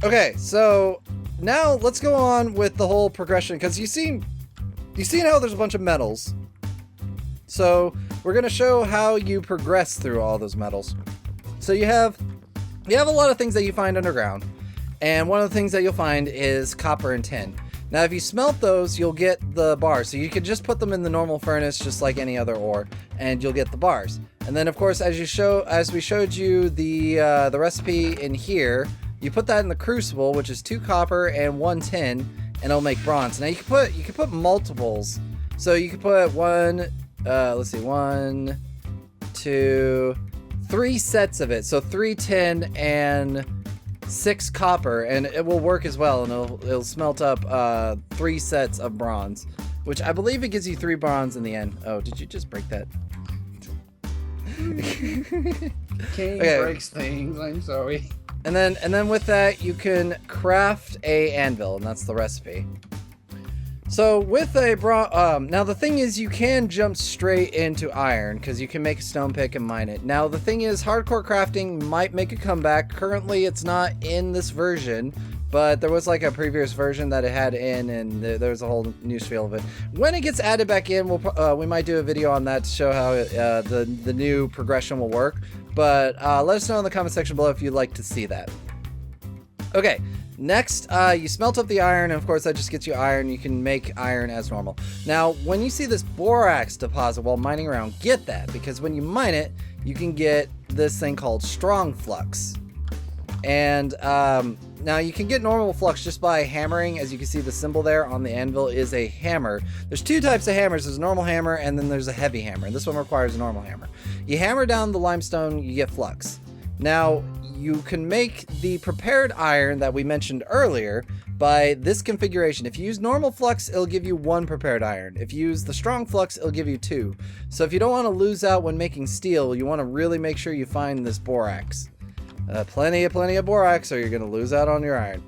Okay, so now let's go on with the whole progression, because you've seen how there's a bunch of metals. So we're gonna show how you progress through all those metals. So you have a lot of things that you find underground, and one of the things that you'll find is copper and tin. Now, if you smelt those, you'll get the bars. So you can just put them in the normal furnace, just like any other ore, and you'll get the bars. And then, of course, as we showed you the recipe in here, you put that in the crucible, which is 2 copper and 1 tin, and it'll make bronze. Now you can put multiples. So you can put let's see, 1, 2, 3 sets of it. So 3 tin and 6 copper, and it will work as well, and it'll smelt up 3 sets of bronze, which I believe it gives you 3 bronze in the end. Oh, did you just break that? King breaks things. I'm sorry. And then with that, you can craft a anvil, and that's the recipe. So with a now the thing is, you can jump straight into iron, because you can make a stone pick and mine it. Now the thing is, hardcore crafting might make a comeback. Currently it's not in this version, but there was like a previous version that it had in, and there's a whole newsfeel of it. When it gets added back in, we might do a video on that to show how the new progression will work. But let us know in the comment section below if you'd like to see that. Okay. Next, you smelt up the iron, and of course that just gets you iron. You can make iron as normal. Now, when you see this borax deposit while mining around, get that, because when you mine it, you can get this thing called strong flux. And now you can get normal flux just by hammering. As you can see, the symbol there on the anvil is a hammer. There's 2 types of hammers. There's a normal hammer, and then there's a heavy hammer. This one requires a normal hammer. You hammer down the limestone, you get flux. Now, you can make the prepared iron that we mentioned earlier by this configuration. If you use normal flux, it'll give you 1 prepared iron. If you use the strong flux, it'll give you 2. So if you don't want to lose out when making steel, you want to really make sure you find this borax. Plenty of borax, or you're going to lose out on your iron.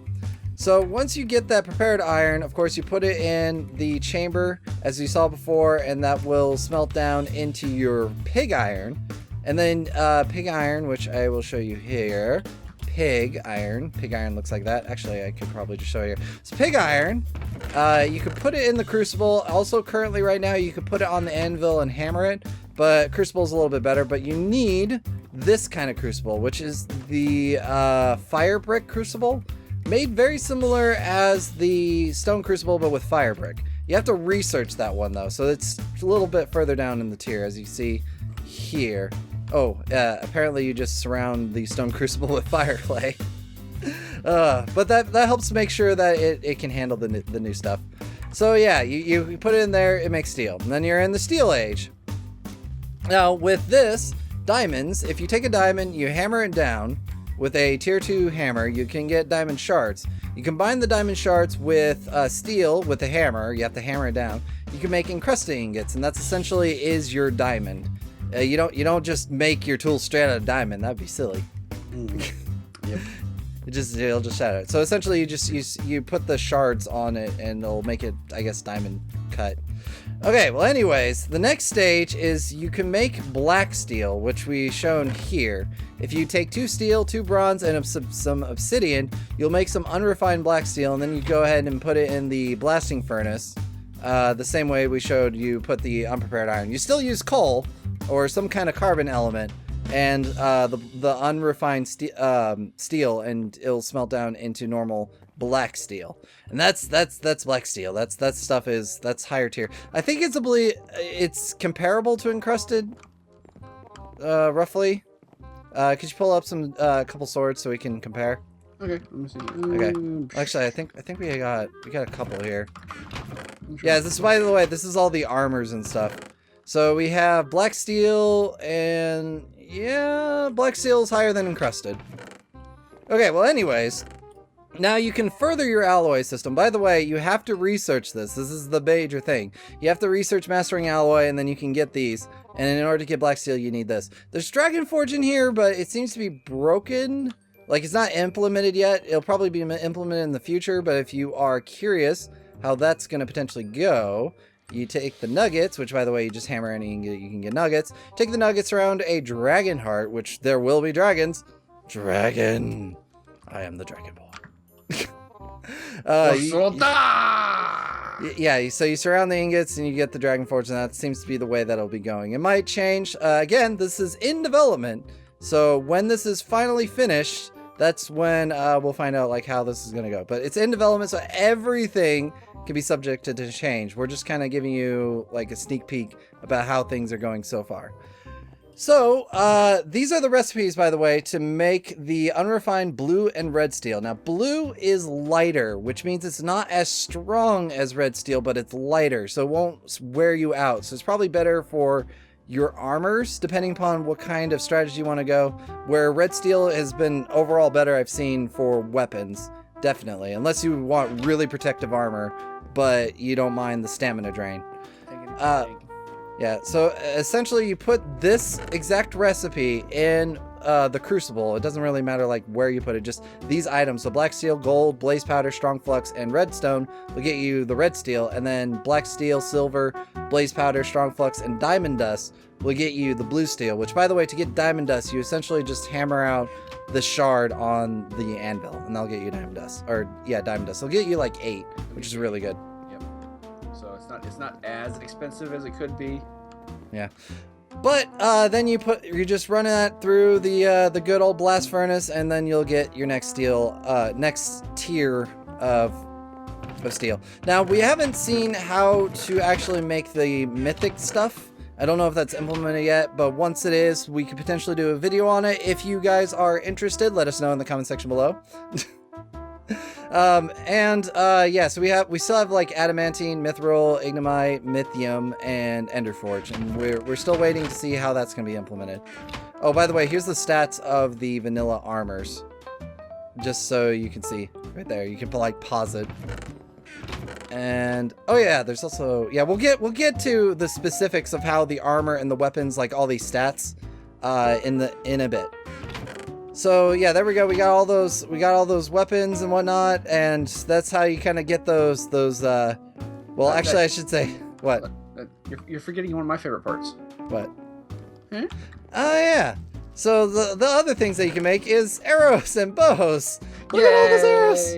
So once you get that prepared iron, of course, you put it in the chamber, as you saw before, and that will smelt down into your pig iron. And then pig iron, which I will show you here. Pig iron looks like that. Actually, I could probably just show you. So pig iron, you could put it in the crucible. Also, currently right now, you could put it on the anvil and hammer it, but crucible is a little bit better. But you need this kind of crucible, which is the fire brick crucible, made very similar as the stone crucible, but with fire brick. You have to research that one though, so it's a little bit further down in the tier, as you see here. Oh, apparently you just surround the stone crucible with fire clay. But that helps make sure that it can handle the new stuff. So yeah, you put it in there, it makes steel. And then you're in the steel age. Now with this, diamonds, if you take a diamond, you hammer it down with a tier 2 hammer, you can get diamond shards. You combine the diamond shards with steel with a hammer, you have to hammer it down. You can make encrusted ingots, and that's essentially is your diamond. You don't just make your tool straight out of diamond. That'd be silly. Yep. It'll just shatter it. So essentially, you put the shards on it, and it'll make it, I guess, diamond cut. Okay. Well, anyways, the next stage is you can make black steel, which we shown here. If you take 2 steel, 2 bronze, and some obsidian, you'll make some unrefined black steel, and then you go ahead and put it in the blasting furnace. The same way we showed you put the unprepared iron. You still use coal or some kind of carbon element, and the unrefined steel, and it'll smelt down into normal black steel. And that's black steel. That's higher tier. I think it's comparable to encrusted, roughly. Could you pull up some couple swords so we can compare? Okay, let me see. Okay. Actually, I think we got a couple here. Yeah, this, by the way, this is all the armors and stuff. So we have black steel, and yeah, black steel is higher than encrusted. Okay, well, anyways, now you can further your alloy system. By the way, you have to research this. This is the major thing. You have to research mastering alloy, and then you can get these. And in order to get black steel, you need this. There's Dragon Forge in here, but it seems to be broken. Like, it's not implemented yet. It'll probably be implemented in the future, but if you are curious how that's going to potentially go, you take the nuggets, which, by the way, you just hammer and you can get nuggets. Take the nuggets around a dragon heart, which there will be dragons. Dragon. I am the Dragon Ball. Yeah, so you surround the ingots and you get the Dragon Forge, and that seems to be the way that'll be going. It might change. Again, this is in development, so when this is finally finished, that's when we'll find out like how this is going to go. But it's in development, so everything can be subject to change. We're just kind of giving you like a sneak peek about how things are going so far. So, these are the recipes, by the way, to make the unrefined blue and red steel. Now, blue is lighter, which means it's not as strong as red steel, but it's lighter, so it won't wear you out. So it's probably better for your armors, depending upon what kind of strategy you want to go, where red steel has been overall better, I've seen, for weapons, definitely. Unless you want really protective armor, but you don't mind the stamina drain. Yeah, so essentially you put this exact recipe in the crucible. It doesn't really matter like where you put it, just these items. So black steel, gold, blaze powder, strong flux, and redstone will get you the red steel, and then black steel, silver, blaze powder, strong flux, and diamond dust will get you the blue steel, which, by the way, to get diamond dust, you essentially just hammer out the shard on the anvil, and that'll get you diamond dust. Or, yeah, diamond dust. They'll get you like 8, which is really good. It's not as expensive as it could be. Yeah, but then you just run that through the good old blast furnace, and then you'll get your next tier of steel. Now, we haven't seen how to actually make the mythic stuff. I don't know if that's implemented yet, but once it is, we could potentially do a video on it. If you guys are interested, let us know in the comment section below. Yeah, so we still have like adamantine, mithril, ignomite, mythium, and enderforge, and we're still waiting to see how that's going to be implemented. Oh, by the way, here's the stats of the vanilla armors, just so you can see right there. You can like pause it. And oh yeah, there's also, yeah, we'll get to the specifics of how the armor and the weapons, like all these stats, in a bit. So yeah, there we go. We got all those weapons and whatnot, and that's how you kind of get those. Well, actually, I should say what? You're forgetting one of my favorite parts. What? Oh yeah. So the other things that you can make is arrows and bows. Look at all those arrows.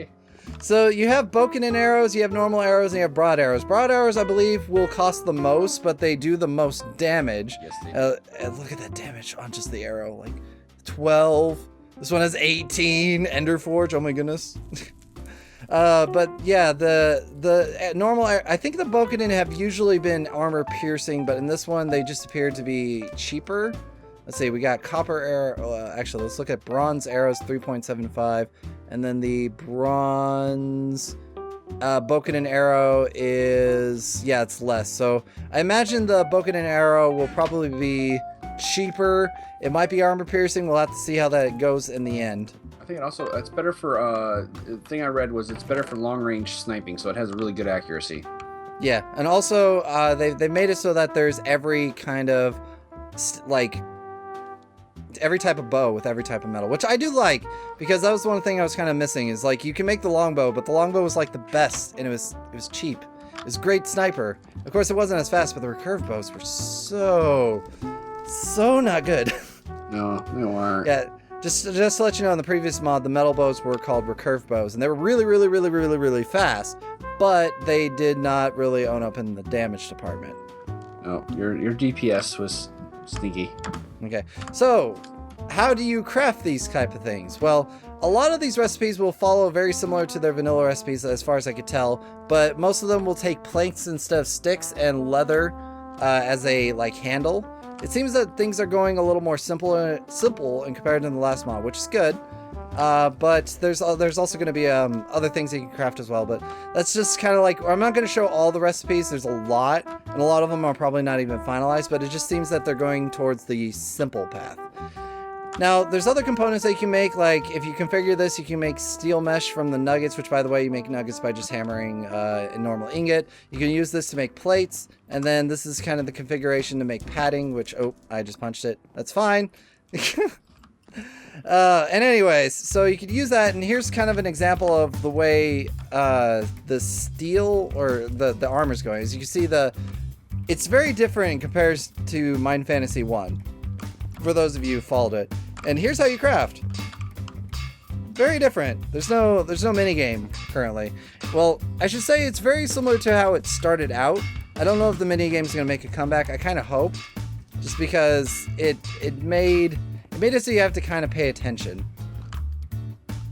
So you have Bokenin arrows, you have normal arrows, and you have broad arrows. Broad arrows, I believe, will cost the most, but they do the most damage. Yes, they do. And look at that damage on just the arrow, like 12. This one has 18. Enderforge, oh my goodness. But yeah, the normal, I think the Bokenin have usually been armor piercing, but in this one they just appeared to be cheaper. Let's see, we got copper arrow. Actually, let's look at bronze arrows, 3.75, and then the bronze Bokenin arrow is, yeah, it's less. So I imagine the Bokenin arrow will probably be cheaper. It might be armor piercing. We'll have to see how that goes in the end. I think it's better for, the thing I read was it's better for long range sniping, so it has a really good accuracy. Yeah, and also they made it so that there's every kind of every type of bow with every type of metal, which I do like, because that was one thing I was kind of missing, is like you can make the longbow, but the longbow was like the best, and it was cheap. It was a great sniper. Of course, it wasn't as fast, but the recurve bows were so not good. No, they weren't. Yeah, just to let you know, in the previous mod, the metal bows were called recurve bows, and they were really fast, but they did not really own up in the damage department. No, your DPS was sneaky. Okay, so how do you craft these type of things? Well, a lot of these recipes will follow very similar to their vanilla recipes, as far as I could tell, but most of them will take planks instead of sticks and leather as a handle. It seems that things are going a little more simple in comparison to the last mod, which is good. But there's also going to be other things that you can craft as well. But that's just kind of I'm not going to show all the recipes. There's a lot, and a lot of them are probably not even finalized. But it just seems that they're going towards the simple path. Now, there's other components that you can make, like if you configure this, you can make steel mesh from the nuggets, which, by the way, you make nuggets by just hammering a normal ingot. You can use this to make plates, and then this is kind of the configuration to make padding, which, oh, I just punched it. That's fine. And anyways, so you could use that, and here's kind of an example of the way the steel or the armor's going. As you can see, it's very different in comparison to Mind Fantasy 1. For those of you who followed it. And here's how you craft. very different. There's no mini game currently. Well, I should say it's very similar to how it started out. I don't know if the mini game's gonna make a comeback. I kind of hope, just because it made it so you have to kind of pay attention.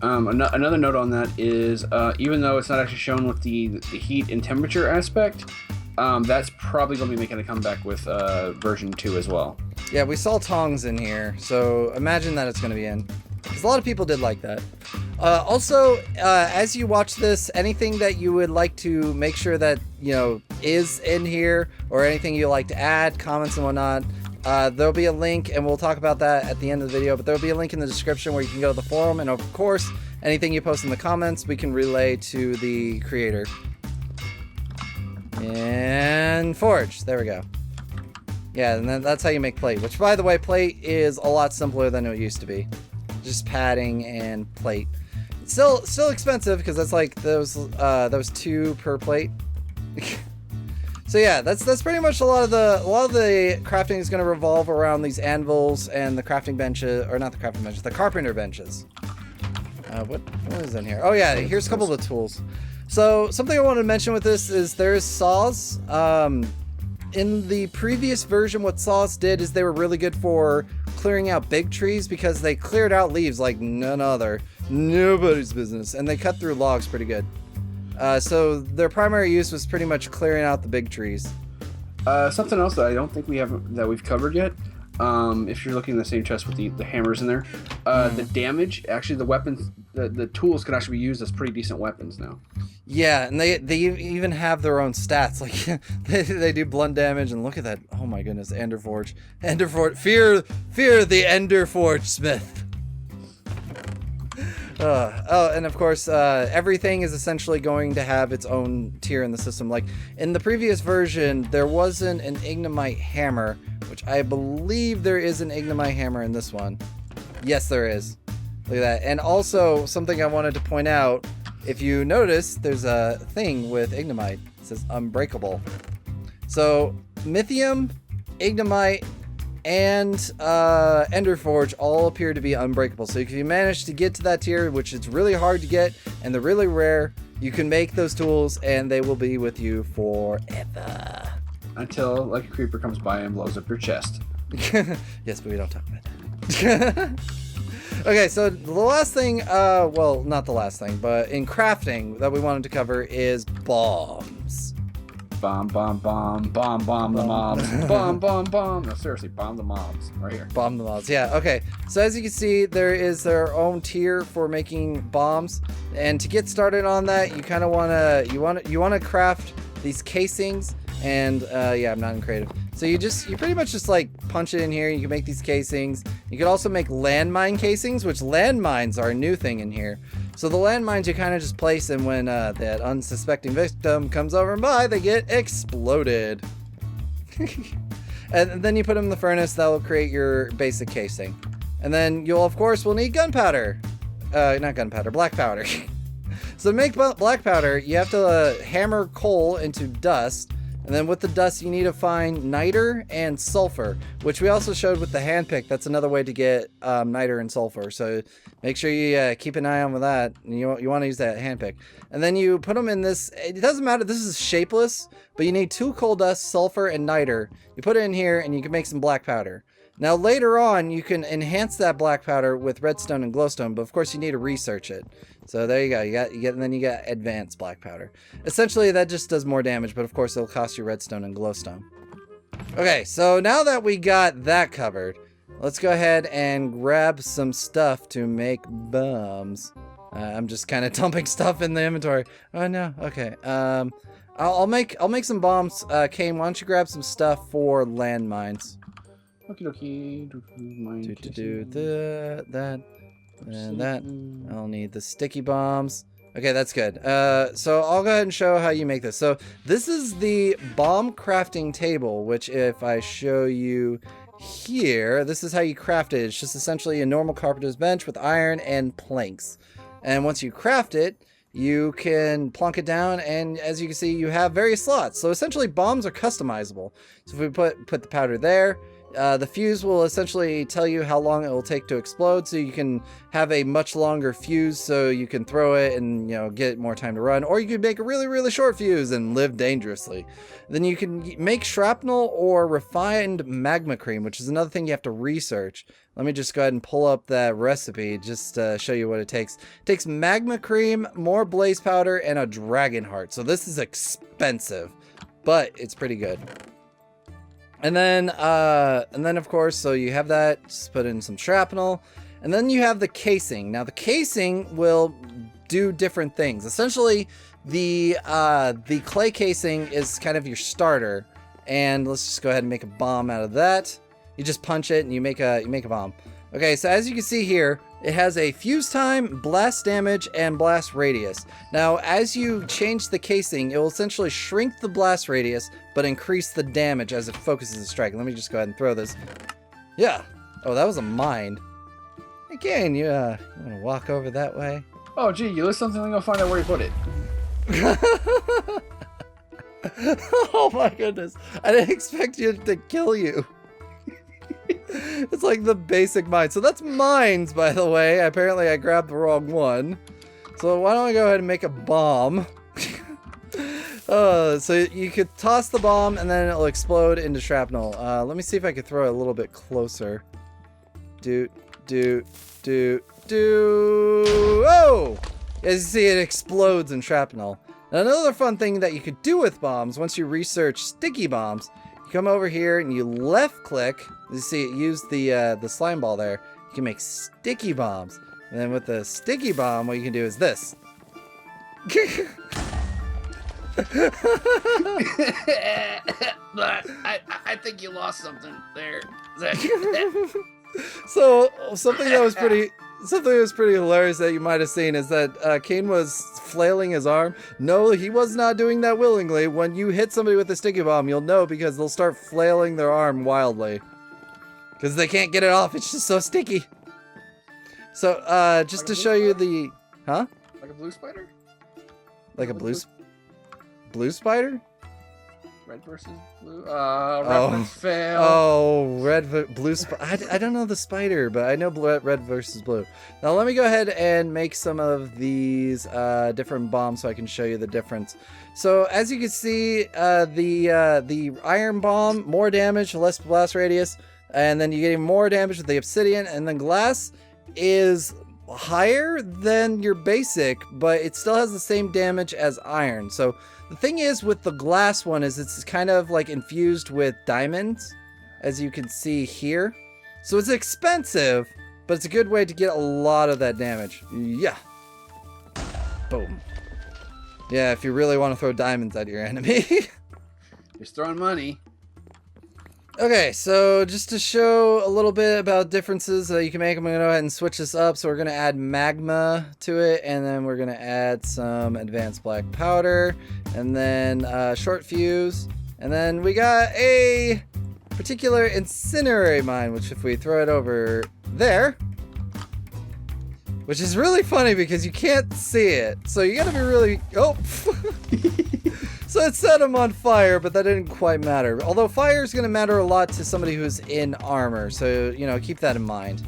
Another note on that is even though it's not actually shown with the heat and temperature aspect, that's probably going to be making a comeback with version 2 as well. Yeah, we saw tongs in here, so imagine that it's going to be in. Because a lot of people did like that. Also, as you watch this, anything that you would like to make sure that, you know, is in here, or anything you like to add, comments and whatnot, there'll be a link, and we'll talk about that at the end of the video, but there'll be a link in the description where you can go to the forum, and of course, anything you post in the comments, we can relay to the creator. And forge, there we go. Yeah, and then that's how you make plate, which, by the way, plate is a lot simpler than it used to be. Just padding and plate. It's still expensive, because that's like, those 2 per plate. So yeah, that's pretty much a lot of the crafting is going to revolve around these anvils and the crafting benches, or not the crafting benches, the carpenter benches. What is in here? Oh yeah, here's a couple of the tools. So something I wanted to mention with this is there's saws. In the previous version, what saws did is they were really good for clearing out big trees, because they cleared out leaves like none other, nobody's business, and they cut through logs pretty good. So their primary use was pretty much clearing out the big trees. Something else that I don't think we've covered yet. If you're looking in the same chest with the hammers in there, the damage, actually the weapons, the tools can actually be used as pretty decent weapons now. Yeah, and they even have their own stats. Like they do blunt damage, and look at that. Oh my goodness, Enderforge. Fear the Enderforge Smith. Oh, and of course, everything is essentially going to have its own tier in the system. Like, in the previous version, there wasn't an Ignomite hammer, which I believe there is an Ignomite hammer in this one. Yes, there is. Look at that. And also, something I wanted to point out, if you notice, there's a thing with Ignomite. It says Unbreakable. So, Mythium, Ignomite, and Enderforge all appear to be unbreakable. So if you manage to get to that tier, which is really hard to get and they're really rare, you can make those tools and they will be with you forever. Until like a creeper comes by and blows up your chest. Yes, but we don't talk about that. Okay, so the last thing, well, not the last thing, but in crafting that we wanted to cover is bombs. Bomb the mobs. Bomb. No, seriously, bomb the mobs. Right here. Bomb the mobs. Yeah, okay. So as you can see, there is their own tier for making bombs. And to get started on that, you kind of want to craft these casings. And yeah, I'm not in creative. So you pretty much just like punch it in here. You can make these casings. You can also make landmine casings, which landmines are a new thing in here. So the landmines you kind of just place them when that unsuspecting victim comes over and by, they get exploded. And then you put them in the furnace. That will create your basic casing. And then you'll, of course, will need gunpowder. Not gunpowder, black powder. So to make black powder, you have to hammer coal into dust. And then with the dust, you need to find niter and sulfur, which we also showed with the handpick. That's another way to get niter and sulfur. So make sure you keep an eye on with that. You want to use that handpick. And then you put them in this. It doesn't matter. This is shapeless, but you need 2 coal dust, sulfur, and niter. You put it in here, and you can make some black powder. Now later on, you can enhance that black powder with redstone and glowstone, but of course you need to research it. So there you go. And then you got advanced black powder. Essentially, that just does more damage, but of course it'll cost you redstone and glowstone. Okay, so now that we got that covered, let's go ahead and grab some stuff to make bombs. I'm just kind of dumping stuff in the inventory. Oh no. Okay. I'll make some bombs. Kane, why don't you grab some stuff for landmines? Okie dokie. Do that. And that. I'll need the sticky bombs. Okay, that's good. So I'll go ahead and show how you make this. So this is the bomb crafting table, which if I show you here, this is how you craft it. It's just essentially a normal carpenter's bench with iron and planks. And once you craft it, you can plunk it down, and as you can see, you have various slots. So essentially, bombs are customizable. So if we put the powder there, The fuse will essentially tell you how long it will take to explode, so you can have a much longer fuse so you can throw it and, you know, get more time to run. Or you could make a really, really short fuse and live dangerously. Then you can make shrapnel or refined magma cream, which is another thing you have to research. Let me just go ahead and pull up that recipe just to show you what it takes. It takes magma cream, more blaze powder, and a dragon heart. So this is expensive, but it's pretty good. And then of course, so you have that, just put in some shrapnel, and then you have the casing. Now the casing will do different things. Essentially, the clay casing is kind of your starter, and let's just go ahead and make a bomb out of that. You just punch it and you make a bomb. Okay, so as you can see here, it has a fuse time, blast damage, and blast radius. Now, as you change the casing, it will essentially shrink the blast radius, but increase the damage as it focuses the strike. Let me just go ahead and throw this. Yeah. Oh, that was a mine. Again, you want to walk over that way? Oh, gee, you list something and go find out where you put it. Oh my goodness. I didn't expect you to kill you. It's like the basic mine. So that's mines, by the way. Apparently I grabbed the wrong one. So why don't I go ahead and make a bomb? So you could toss the bomb and then it'll explode into shrapnel. Let me see if I could throw it a little bit closer. Oh! As you see, it explodes in shrapnel. Now, another fun thing that you could do with bombs, once you research sticky bombs, you come over here and you left click. You see it used the slime ball there. You can make sticky bombs. And then with the sticky bomb, what you can do is this. I think you lost something there. So something that was pretty hilarious that you might have seen is that Kane was flailing his arm. No, he was not doing that willingly. When you hit somebody with a sticky bomb, you'll know because they'll start flailing their arm wildly. Because they can't get it off. It's just so sticky. So, just to show you the... Huh? Like a blue spider? Like a blue spider? Red versus blue? Reference fail. Oh, blue spider. I don't know the spider, but I know red versus blue. Now let me go ahead and make some of these different bombs so I can show you the difference. So as you can see, the iron bomb, more damage, less blast radius, and then you get even more damage with the obsidian, and then glass is higher than your basic, but it still has the same damage as iron. So the thing is with the glass one is it's kind of like infused with diamonds, as you can see here. So it's expensive, but it's a good way to get a lot of that damage. Yeah. Boom. Yeah, if you really want to throw diamonds at your enemy. Just throwing money. Okay, so just to show a little bit about differences that you can make, I'm going to go ahead and switch this up. So we're going to add magma to it, and then we're going to add some advanced black powder, and then short fuse, and then we got a particular incendiary mine, which if we throw it over there, which is really funny because you can't see it, so you got to be really... Oh! So it set him on fire, but that didn't quite matter. Although fire is going to matter a lot to somebody who's in armor, so, you know, keep that in mind.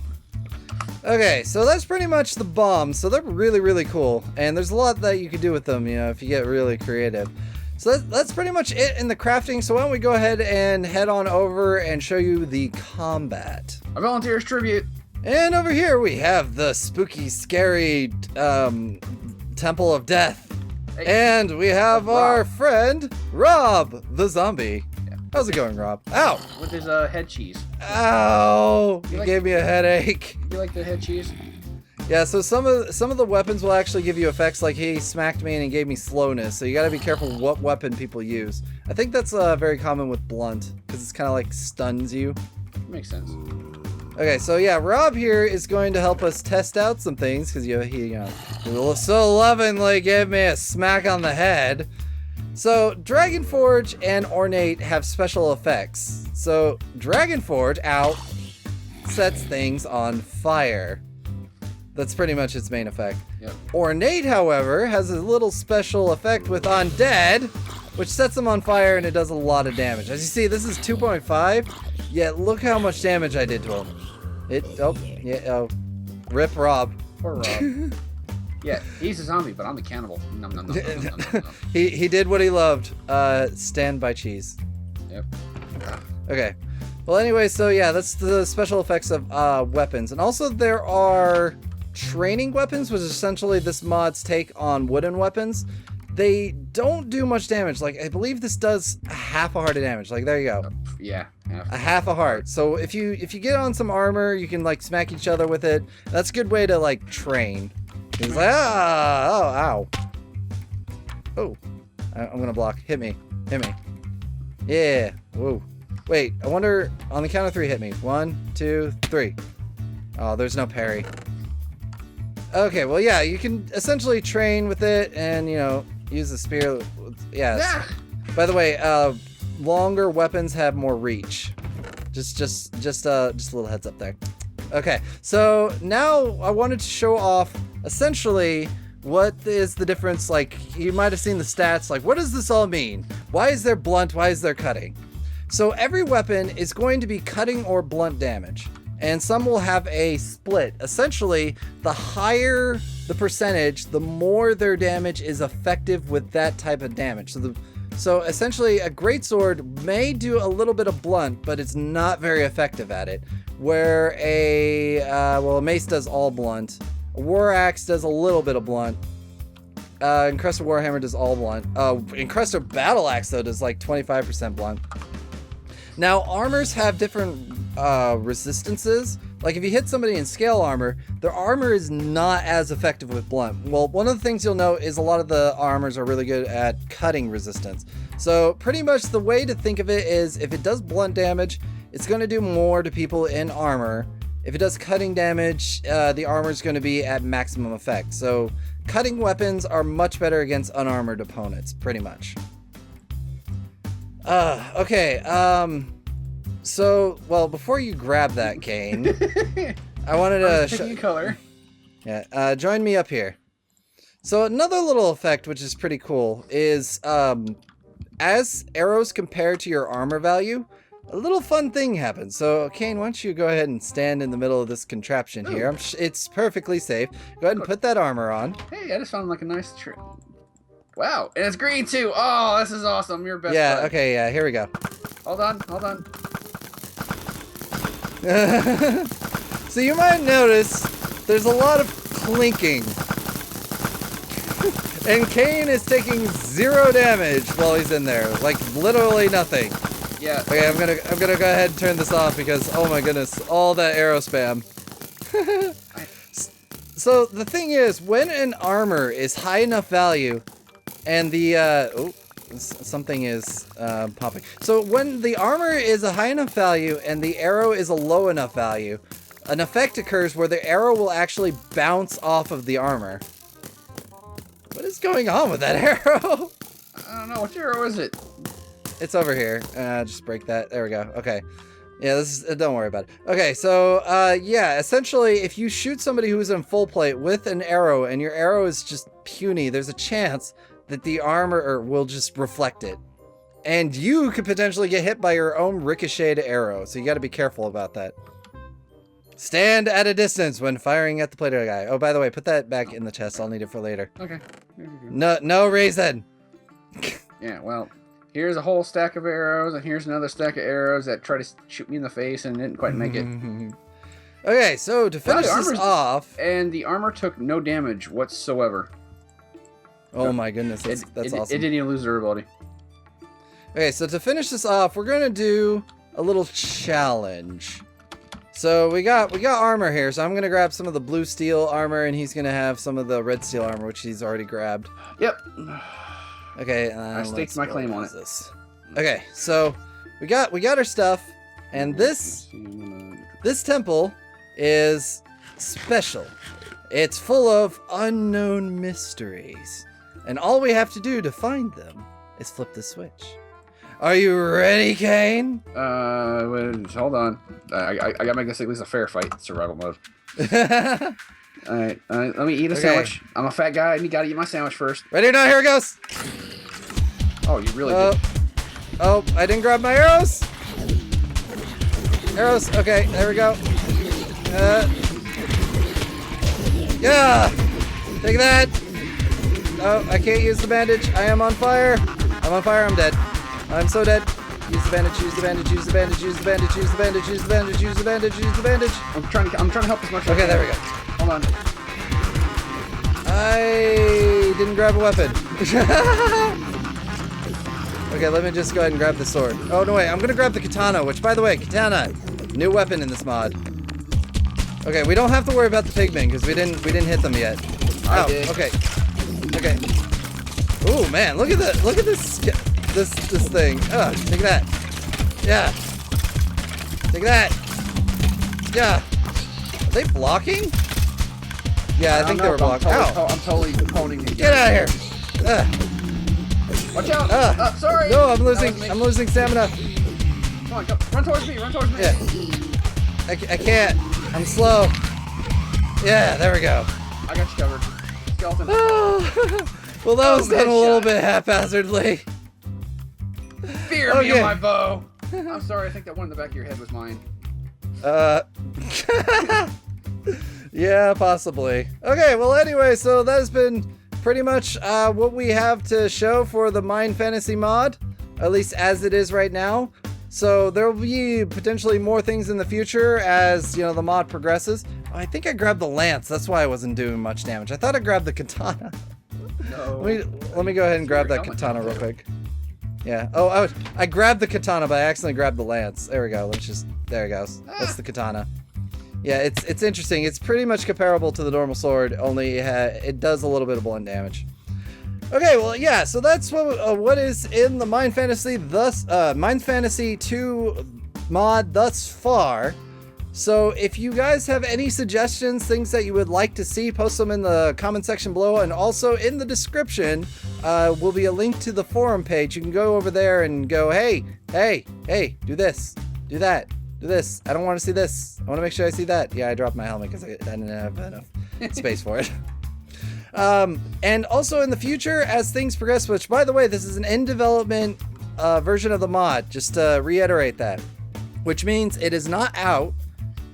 Okay, so that's pretty much the bombs. So they're really, really cool. And there's a lot that you can do with them, you know, if you get really creative. So that's pretty much it in the crafting. So why don't we go ahead and head on over and show you the combat. A volunteer's tribute. And over here we have the spooky, scary Temple of Death. Hey, and we have our friend, Rob, the zombie. Yeah. How's it going, Rob? Ow! With his head cheese. Ow! You gave me a headache. You like the head cheese? Yeah, so some of the weapons will actually give you effects, like he smacked me and he gave me slowness, so you gotta be careful what weapon people use. I think that's very common with blunt, because it's kind of like stuns you. Makes sense. Okay, so yeah, Rob here is going to help us test out some things, because he so lovingly gave me a smack on the head. So, Dragonforge and Ornate have special effects. So, Dragonforge, ow, sets things on fire. That's pretty much its main effect. Yep. Ornate, however, has a little special effect with Undead. which sets them on fire, and it does a lot of damage. As you see, this is 2.5. Yet look how much damage I did to him. Rip Rob. Poor Rob. Yeah, he's a zombie, but I'm the cannibal. Nom, nom, nom, nom, nom, nom, nom. He did what he loved. Stand by cheese. Yep. Okay. Well, anyway, so yeah, that's the special effects of weapons. And also there are training weapons, which is essentially this mod's take on wooden weapons. They don't do much damage. Like, I believe this does half a heart of damage. Like, there you go. Yeah. Half a heart. So if you get on some armor, you can, like, smack each other with it. That's a good way to, like, train. He's like, ow. Oh. I'm gonna block. Hit me. Yeah. Whoa. Wait, I wonder, on the count of 3, hit me. 1, 2, 3. Oh, there's no parry. Okay, well, yeah, you can essentially train with it and, you know, use the spear. Yes. Ah! By the way, longer weapons have more reach. Just a little heads up there. Okay, so now I wanted to show off essentially what is the difference. Like, you might have seen the stats. Like, what does this all mean? Why is there blunt? Why is there cutting? So every weapon is going to be cutting or blunt damage, and some will have a split. Essentially, the higher the percentage, the more their damage is effective with that type of damage. So essentially, a greatsword may do a little bit of blunt, but it's not very effective at it. Where a mace does all blunt, a war axe does a little bit of blunt. Encrusted Warhammer does all blunt. Encrusted Battle Axe though does like 25% blunt. Now, armors have different resistances. Like, if you hit somebody in scale armor, their armor is not as effective with blunt. Well, one of the things you'll note is a lot of the armors are really good at cutting resistance. So pretty much the way to think of it is, if it does blunt damage, it's going to do more to people in armor. If it does cutting damage, the armor is going to be at maximum effect. So cutting weapons are much better against unarmored opponents, pretty much. Okay, so, well, before you grab that, Kane, I wanted to show you color. Yeah, join me up here. So another little effect, which is pretty cool, is, as arrows compare to your armor value, a little fun thing happens. So, Kane, why don't you go ahead and stand in the middle of this contraption here? It's perfectly safe. Go ahead and put that armor on. Hey, I just found like a nice trick. Wow, and it's green too. Oh, this is awesome. You're best. Yeah, bud. okay, yeah, here we go. Hold on. So you might notice there's a lot of clinking. And Kane is taking 0 damage while he's in there. Like, literally nothing. Yeah. Okay, I'm gonna go ahead and turn this off because, oh my goodness, all that arrow spam. So the thing is, when an armor is high enough value, and the something is popping. So when the armor is a high enough value and the arrow is a low enough value, an effect occurs where the arrow will actually bounce off of the armor. What is going on with that arrow? I don't know. What arrow is it? It's over here. Just break that. There we go. Okay. Yeah, this is, don't worry about it. Okay, so, yeah, essentially, if you shoot somebody who's in full plate with an arrow and your arrow is just puny, there's a chance that the armor will just reflect it. And you could potentially get hit by your own ricocheted arrow, so you gotta be careful about that. Stand at a distance when firing at the plated guy. Oh, by the way, put that back in the chest. I'll need it for later. Okay. No reason. Yeah, well, here's a whole stack of arrows, and here's another stack of arrows that try to shoot me in the face and didn't quite make it. Okay, so to finish this off... And the armor took no damage whatsoever. Oh my goodness, that's awesome. It didn't even lose durability. Okay, so to finish this off, we're gonna do a little challenge. So we got armor here, so I'm gonna grab some of the blue steel armor, and he's gonna have some of the red steel armor, which he's already grabbed. Yep. Okay, I staked my claim on it. Okay, so we got our stuff, and this temple is special. It's full of unknown mysteries, and all we have to do to find them is flip the switch. Are you ready, Kane? Hold on. I gotta make this at least a fair fight, survival mode. Alright, let me eat a sandwich. I'm a fat guy, and you gotta eat my sandwich first. Ready or not, here it goes! Oh, you really did. Oh, I didn't grab my arrows. Arrows. Okay, there we go. Yeah. Take that. Oh, I can't use the bandage. I am on fire. I'm on fire. I'm dead. I'm so dead. Use the bandage. Use the bandage. Use the bandage. Use the bandage. Use the bandage. Use the bandage. Use the bandage. Use the bandage. I'm trying to help as much as I Okay, can. there we go. Hold on. I didn't grab a weapon. Okay, let me just go ahead and grab the sword. Oh, no, wait. I'm going to grab the katana, which, by the way, katana, new weapon in this mod. Okay, we don't have to worry about the pigmen because we didn't hit them yet. I Oh, did. okay. Okay. Ooh, man, look at this thing. Take that. Yeah. Take that. Yeah. Are they blocking? Yeah, I think they were blocking. Ow. I'm totally honing these. Get out of here. Watch out. Sorry. No, I'm losing stamina. Come on, go. Run towards me. Run towards me. Yeah. I can't. I'm slow. Yeah, there we go. I got you covered. Skeleton. Well, that was done a little headshot. bit haphazardly. Fear me Okay. and my bow. I'm sorry. I think that one in the back of your head was mine. Yeah, possibly. Okay, well, anyway, so that has been pretty much what we have to show for the Mine Fantasy mod, at least as it is right now. So there will be potentially more things in the future as, you know, the mod progresses. Oh, I think I grabbed the lance. That's why I wasn't doing much damage. I thought I grabbed the katana. No. Let me go ahead and grab that katana real quick. Yeah. Oh, I grabbed the katana, but I accidentally grabbed the lance. There we go. There it goes. That's the katana. Yeah, it's interesting. It's pretty much comparable to the normal sword, only it does a little bit of blunt damage. Okay, well, yeah, so that's what is in the Mine Fantasy 2 mod thus far. So if you guys have any suggestions, things that you would like to see, post them in the comment section below, and also in the description will be a link to the forum page. You can go over there and go, hey, do this, do that, do this. I don't want to see this. I want to make sure I see that. Yeah, I dropped my helmet because I didn't have enough space for it. And also in the future, as things progress, which, by the way, this is an in-development version of the mod, just to reiterate that, which means it is not out,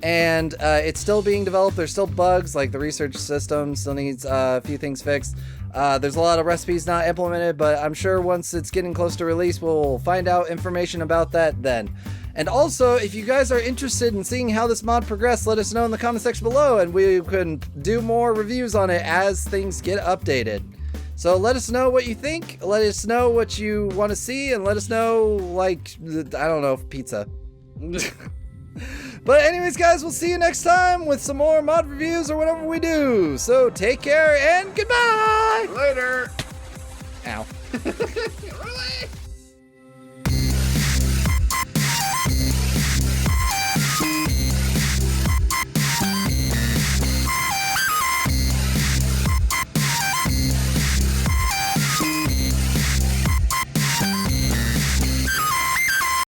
and it's still being developed. There's still bugs, like the research system still needs a few things fixed. There's a lot of recipes not implemented, but I'm sure once it's getting close to release, we'll find out information about that then. And also, if you guys are interested in seeing how this mod progresses, let us know in the comment section below, and we can do more reviews on it as things get updated. So let us know what you think, let us know what you want to see, and let us know, like, I don't know, pizza. But anyways, guys, we'll see you next time with some more mod reviews or whatever we do. So take care and goodbye! Later. Ow. Really?